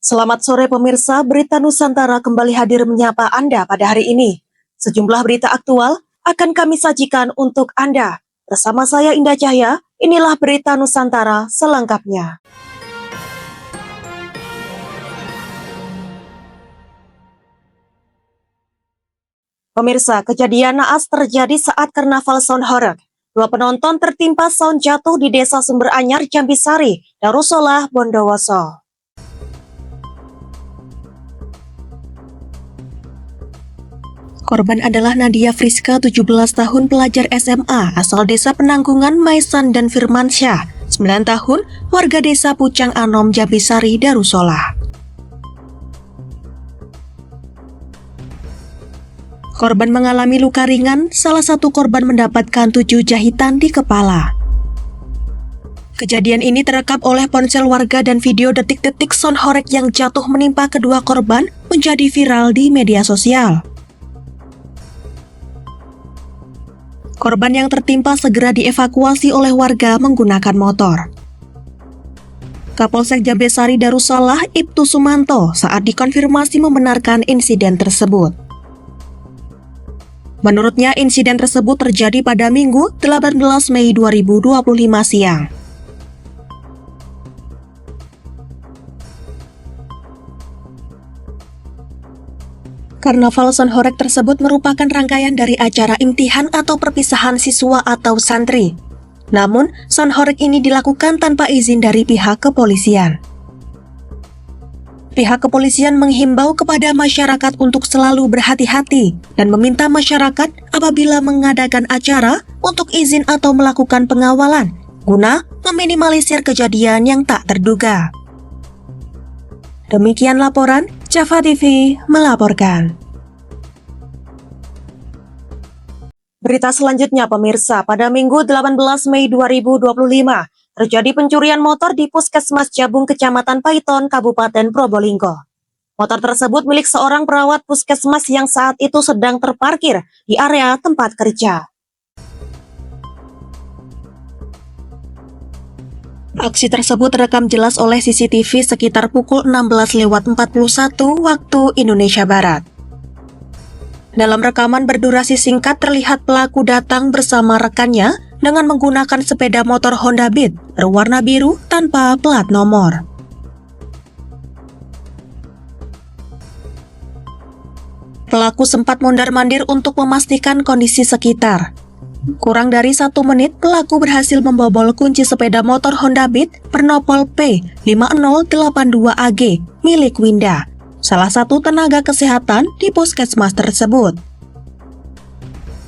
Selamat sore pemirsa, Berita Nusantara kembali hadir menyapa Anda pada hari ini. Sejumlah berita aktual akan kami sajikan untuk Anda. Bersama saya Indah Cahya, inilah Berita Nusantara selengkapnya. Pemirsa, kejadian naas terjadi saat karnaval sound horeg. Dua penonton tertimpa sound jatuh di Desa Sumber Anyar, Jambi Sari, Darussolah, Bondowoso. Korban adalah Nadia Friska, 17 tahun, pelajar SMA asal Desa Penanggungan, Maisan dan Firmansyah, 9 tahun, warga Desa Pucang Anom, Jambi Sari, Darussolah. Korban mengalami luka ringan, salah satu korban mendapatkan 7 jahitan di kepala. Kejadian ini terekam oleh ponsel warga dan video detik-detik sound horeg yang jatuh menimpa kedua korban menjadi viral di media sosial. Korban yang tertimpa segera dievakuasi oleh warga menggunakan motor. Kapolsek Jambi Sari Darussolah, Ibtu Sumanto, saat dikonfirmasi membenarkan insiden tersebut. Menurutnya, insiden tersebut terjadi pada Minggu 18 Mei 2025 siang. Karnaval sound horeg tersebut merupakan rangkaian dari acara imtihan atau perpisahan siswa atau santri. Namun, sound horeg ini dilakukan tanpa izin dari pihak kepolisian. Pihak kepolisian menghimbau kepada masyarakat untuk selalu berhati-hati dan meminta masyarakat apabila mengadakan acara untuk izin atau melakukan pengawalan guna meminimalisir kejadian yang tak terduga. Demikian laporan, Java TV melaporkan. Berita selanjutnya pemirsa, pada Minggu 18 Mei 2025, terjadi pencurian motor di Puskesmas Jabung, Kecamatan Paiton, Kabupaten Probolinggo. Motor tersebut milik seorang perawat puskesmas yang saat itu sedang terparkir di area tempat kerja. Aksi tersebut terekam jelas oleh CCTV sekitar pukul 16.41 waktu Indonesia Barat. Dalam rekaman berdurasi singkat terlihat pelaku datang bersama rekannya dengan menggunakan sepeda motor Honda Beat berwarna biru tanpa plat nomor. Pelaku sempat mondar-mandir untuk memastikan kondisi sekitar. Kurang dari 1 menit, pelaku berhasil membobol kunci sepeda motor Honda Beat bernopol P5082AG milik Winda, salah satu tenaga kesehatan di puskesmas tersebut.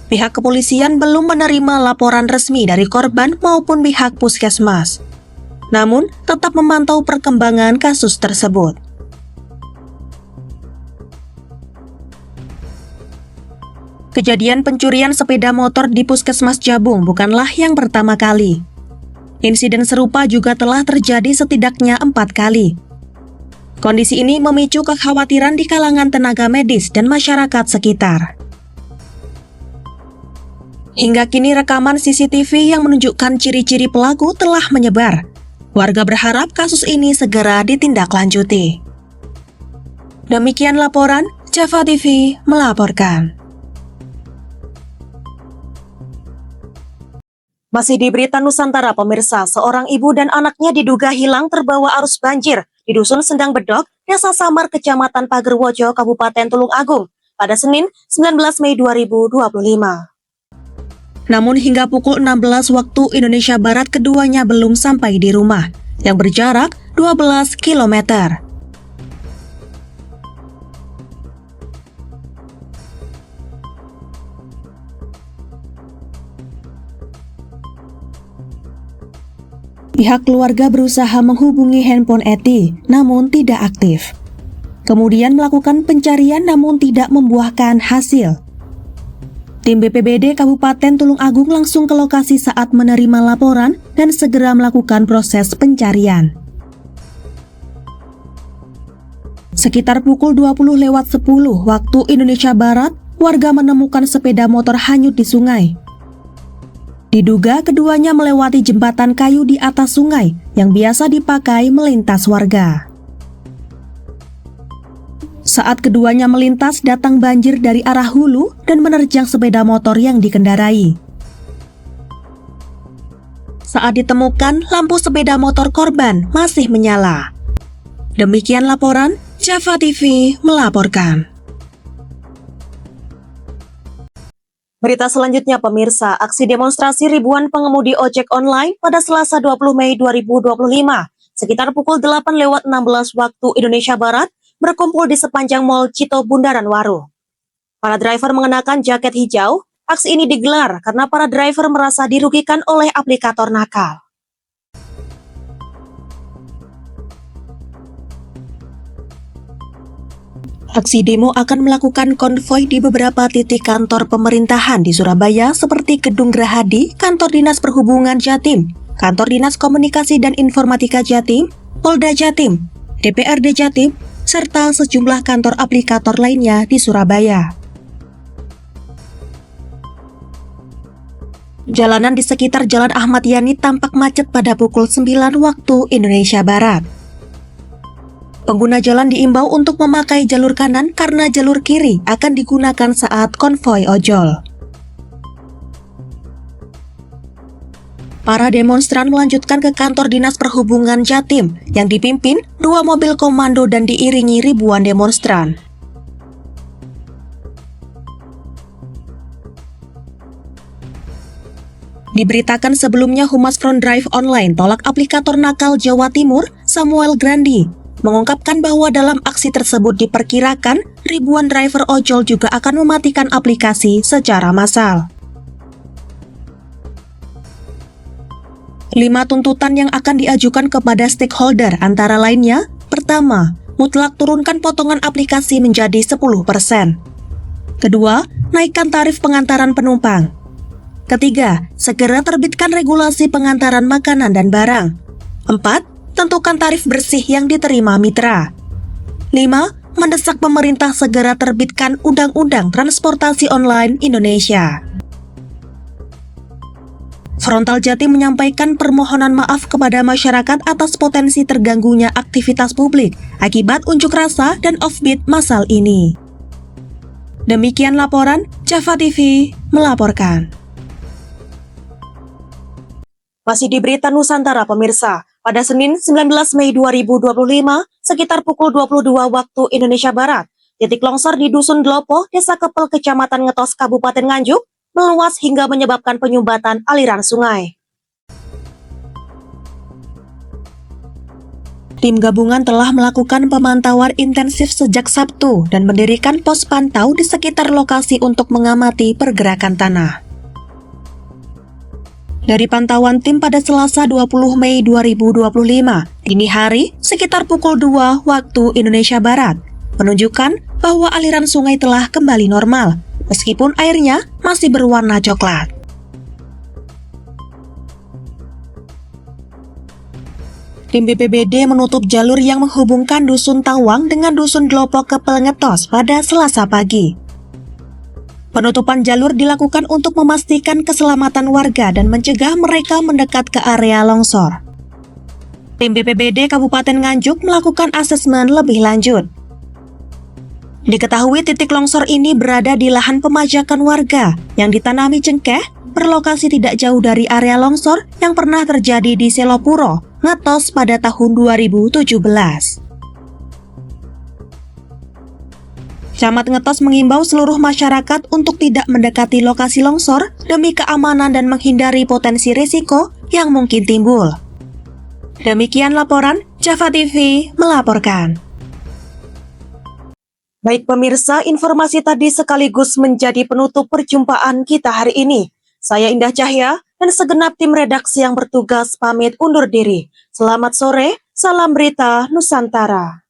Pihak kepolisian belum menerima laporan resmi dari korban maupun pihak puskesmas. Namun, tetap memantau perkembangan kasus tersebut. Kejadian pencurian sepeda motor di Puskesmas Jabung bukanlah yang pertama kali. Insiden serupa juga telah terjadi setidaknya 4 kali. Kondisi ini memicu kekhawatiran di kalangan tenaga medis dan masyarakat sekitar. Hingga kini rekaman CCTV yang menunjukkan ciri-ciri pelaku telah menyebar. Warga berharap kasus ini segera ditindaklanjuti. Demikian laporan, Java TV melaporkan. Masih di Berita Nusantara pemirsa, seorang ibu dan anaknya diduga hilang terbawa arus banjir di Dusun Sendang Bedok, Desa Samar, Kecamatan Pagerwojo, Kabupaten Tulung Agung, pada Senin 19 Mei 2025. Namun hingga pukul 16 waktu Indonesia Barat keduanya belum sampai di rumah, yang berjarak 12 km. Pihak keluarga berusaha menghubungi handphone Eti, namun tidak aktif. Kemudian melakukan pencarian namun tidak membuahkan hasil. Tim BPBD Kabupaten Tulung Agung langsung ke lokasi saat menerima laporan dan segera melakukan proses pencarian. Sekitar pukul 20.10 waktu Indonesia Barat, warga menemukan sepeda motor hanyut di sungai. Diduga keduanya melewati jembatan kayu di atas sungai yang biasa dipakai melintas warga. Saat keduanya melintas, datang banjir dari arah hulu dan menerjang sepeda motor yang dikendarai. Saat ditemukan, lampu sepeda motor korban masih menyala. Demikian laporan Java TV melaporkan. Berita selanjutnya pemirsa, aksi demonstrasi ribuan pengemudi ojek online pada Selasa 20 Mei 2025 sekitar pukul 8:16 waktu Indonesia Barat berkumpul di sepanjang Mall Cito Bundaran Waru. Para driver mengenakan jaket hijau. Aksi ini digelar karena para driver merasa dirugikan oleh aplikator nakal. Aksi demo akan melakukan konvoi di beberapa titik kantor pemerintahan di Surabaya seperti Gedung Gerahadi, Kantor Dinas Perhubungan Jatim, Kantor Dinas Komunikasi dan Informatika Jatim, Polda Jatim, DPRD Jatim, serta sejumlah kantor aplikator lainnya di Surabaya. Jalanan di sekitar Jalan Ahmad Yani tampak macet pada pukul 9 waktu Indonesia Barat. Pengguna jalan diimbau untuk memakai jalur kanan karena jalur kiri akan digunakan saat konvoi ojol. Para demonstran melanjutkan ke kantor Dinas Perhubungan Jatim yang dipimpin 2 mobil komando dan diiringi ribuan demonstran. Diberitakan sebelumnya Humas Front Drive Online tolak aplikator nakal Jawa Timur, Samuel Grandi, mengungkapkan bahwa dalam aksi tersebut diperkirakan ribuan driver ojol juga akan mematikan aplikasi secara massal. 5 tuntutan yang akan diajukan kepada stakeholder antara lainnya, pertama, mutlak turunkan potongan aplikasi menjadi 10%. Kedua, naikkan tarif pengantaran penumpang. Ketiga, segera terbitkan regulasi pengantaran makanan dan barang. 4, tentukan tarif bersih yang diterima mitra. 5, mendesak pemerintah segera terbitkan Undang-Undang Transportasi Online Indonesia. Frontal Jatim menyampaikan permohonan maaf kepada masyarakat atas potensi terganggunya aktivitas publik akibat unjuk rasa dan offbeat massal ini. Demikian laporan Java TV melaporkan. Masih di Berita Nusantara pemirsa, pada Senin 19 Mei 2025 sekitar pukul 22 waktu Indonesia Barat, titik longsor di Dusun Dlopo, Desa Kepel, Kecamatan Ngetos, Kabupaten Nganjuk, meluas hingga menyebabkan penyumbatan aliran sungai. Tim gabungan telah melakukan pemantauan intensif sejak Sabtu dan mendirikan pos pantau di sekitar lokasi untuk mengamati pergerakan tanah. Dari pantauan tim pada Selasa 20 Mei 2025, dini hari sekitar pukul 2 waktu Indonesia Barat, menunjukkan bahwa aliran sungai telah kembali normal, meskipun airnya masih berwarna coklat. Tim BPBD menutup jalur yang menghubungkan Dusun Tawang dengan Dusun Dlopo Kepel Ngetos pada Selasa pagi. Penutupan jalur dilakukan untuk memastikan keselamatan warga dan mencegah mereka mendekat ke area longsor. Tim BPBD Kabupaten Nganjuk melakukan asesmen lebih lanjut. Diketahui titik longsor ini berada di lahan pemajakan warga yang ditanami cengkeh, berlokasi tidak jauh dari area longsor yang pernah terjadi di Selopuro, Ngetos pada tahun 2017. Camat Ngetos mengimbau seluruh masyarakat untuk tidak mendekati lokasi longsor demi keamanan dan menghindari potensi risiko yang mungkin timbul. Demikian laporan Java TV melaporkan. Baik pemirsa, informasi tadi sekaligus menjadi penutup perjumpaan kita hari ini. Saya Indah Cahya dan segenap tim redaksi yang bertugas pamit undur diri. Selamat sore, salam Berita Nusantara.